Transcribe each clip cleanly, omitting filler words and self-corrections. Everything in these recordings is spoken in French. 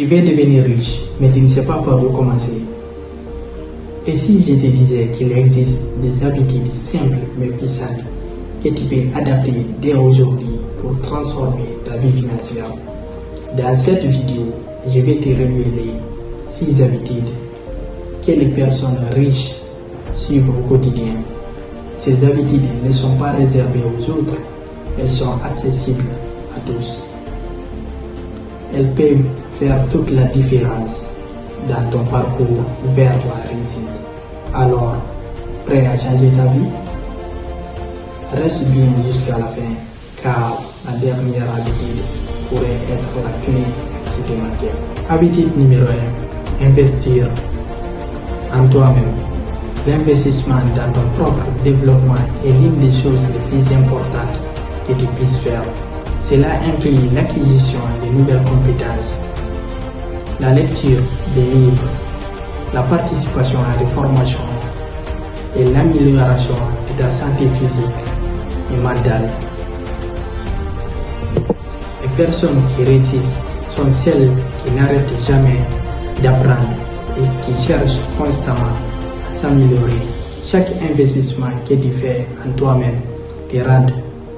Tu veux devenir riche, mais tu ne sais pas par où commencer. Et si je te disais qu'il existe des habitudes simples mais puissantes que tu peux adapter dès aujourd'hui pour transformer ta vie financière? Dans cette vidéo, je vais te révéler 6 habitudes que les personnes riches suivent au quotidien. Ces habitudes ne sont pas réservées aux autres, elles sont accessibles à tous. Elles peuvent faire toute la différence dans ton parcours vers la réussite. Alors, prêt à changer ta vie? Reste bien jusqu'à la fin, car la dernière habitude pourrait être la clé qui te manquait. Habitude numéro 1, investir en toi-même. L'investissement dans ton propre développement est l'une des choses les plus importantes que tu puisses faire. Cela inclut l'acquisition de nouvelles compétences, la lecture des livres, la participation à des formations et l'amélioration de ta santé physique et mentale. Les personnes qui réussissent sont celles qui n'arrêtent jamais d'apprendre et qui cherchent constamment à s'améliorer. Chaque investissement que tu fais en toi-même te rend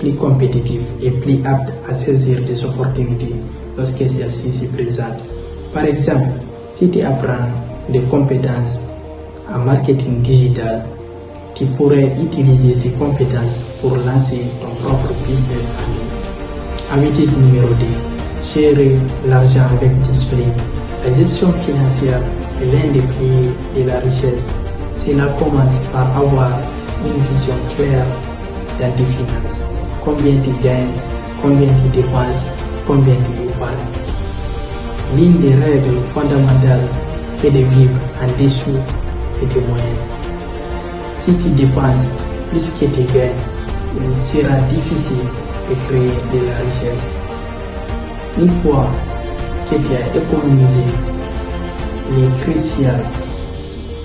plus compétitif et plus apte à saisir des opportunités lorsque celles-ci se présentent. Par exemple, si tu apprends des compétences en marketing digital, tu pourrais utiliser ces compétences pour lancer ton propre business en ligne. Habitude numéro 2, gérer l'argent avec discipline. La gestion financière est l'un des piliers de la richesse. Cela commence par avoir une vision claire dans tes finances. Combien tu gagnes, combien tu dépenses, combien tu épargnes. L'une des règles fondamentales est de vivre en dessous de tes moyens. Si tu dépenses plus que tu gagnes, il sera difficile de créer de la richesse. Une fois que tu as économisé, il est crucial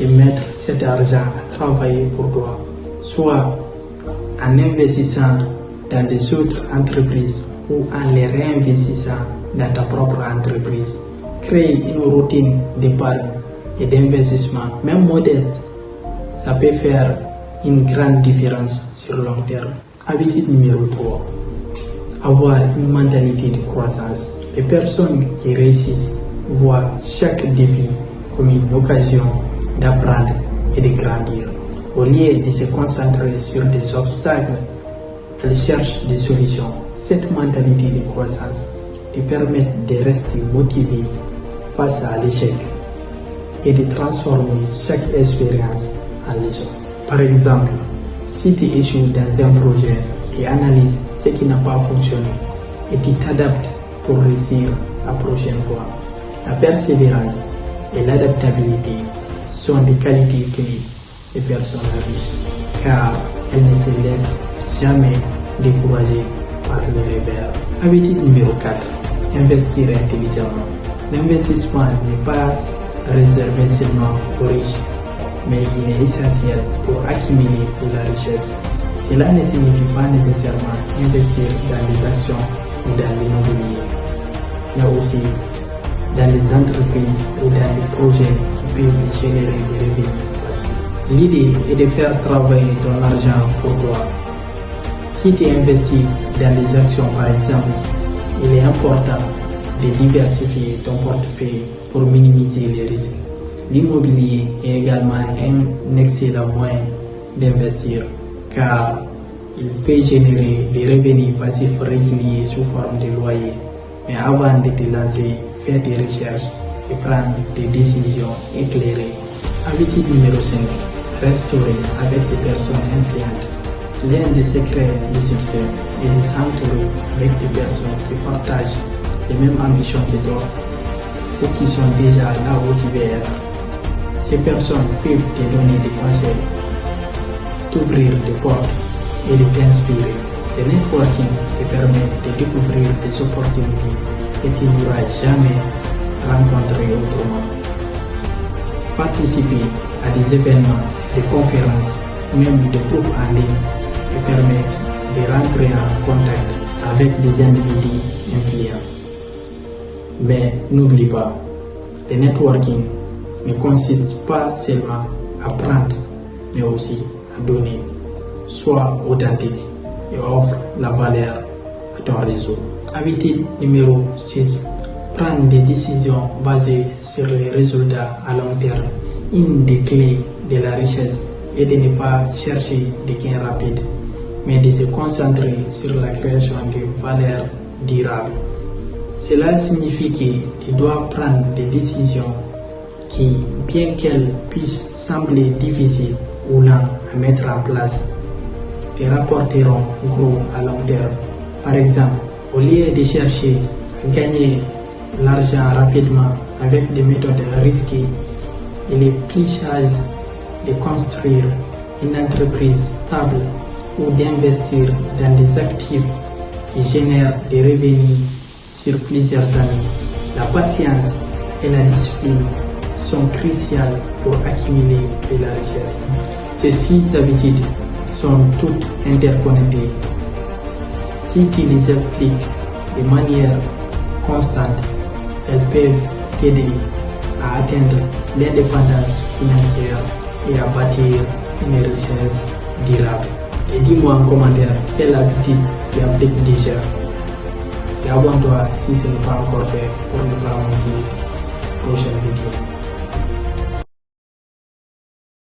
de mettre cet argent à travailler pour toi, soit en investissant dans des autres entreprises ou en les réinvestissant dans ta propre entreprise. Créer une routine d'épargne et d'investissement, même modeste, ça peut faire une grande différence sur le long terme. Habitude numéro 3, avoir une mentalité de croissance. Les personnes qui réussissent voient chaque défi comme une occasion d'apprendre et de grandir. Au lieu de se concentrer sur des obstacles, elles cherchent des solutions. Cette mentalité de croissance te permet de rester motivé face à l'échec et de transformer chaque expérience en leçon. Par exemple, si tu échoues dans un projet, tu analyses ce qui n'a pas fonctionné et tu t'adaptes pour réussir la prochaine fois. La persévérance et l'adaptabilité sont des qualités clés des personnes riches, car elles ne se laissent jamais décourager par les revers. Habitude numéro 4, investir intelligemment. L'investissement n'est pas réservé seulement aux riches, mais il est essentiel pour accumuler de la richesse. Cela ne signifie pas nécessairement investir dans les actions ou dans l'immobilier, mais aussi dans les entreprises ou dans les projets qui peuvent générer des revenus passifs. L'idée est de faire travailler ton argent pour toi. Si tu investis dans les actions par exemple, il est important de diversifier ton portefeuille pour minimiser les risques. L'immobilier est également un excellent moyen d'investir car il peut générer des revenus passifs réguliers sous forme de loyer. Mais avant de te lancer, fais tes recherches et prends des décisions éclairées. Habitude numéro 5, restaurer avec des personnes influentes. L'un des secrets du succès est de s'entourer avec des personnes qui partagent les mêmes ambitions que toi ou qui sont déjà là où tu veux être. Ces personnes peuvent te donner des conseils, t'ouvrir des portes et de t'inspirer. Le networking te permet de découvrir des opportunités que tu n'auras jamais rencontrées autrement. Participer à des événements, des conférences, même des groupes en ligne te permet de rentrer en contact avec des individus influents. Mais n'oublie pas, le networking ne consiste pas seulement à prendre, mais aussi à donner. Sois authentique et offre la valeur à ton réseau. Habitude numéro 6. Prendre des décisions basées sur les résultats à long terme. Une des clés de la richesse est de ne pas chercher des gains rapides, mais de se concentrer sur la création de valeur durable. Cela signifie que tu dois prendre des décisions qui, bien qu'elles puissent sembler difficiles ou lentes à mettre en place, te rapporteront gros à long terme. Par exemple, au lieu de chercher à gagner l'argent rapidement avec des méthodes risquées, il est plus sage de construire une entreprise stable ou d'investir dans des actifs qui génèrent des revenus sur plusieurs années. La patience et la discipline sont cruciales pour accumuler de la richesse. Ces 6 habitudes sont toutes interconnectées. Si tu les appliques de manière constante, elles peuvent t'aider à atteindre l'indépendance financière et à bâtir une richesse durable. Et dis-moi en commentaire quelle habitude tu appliques déjà. Et abonne-toi si ce n'est pas encore fait pour ne pas manquer la prochaine vidéo.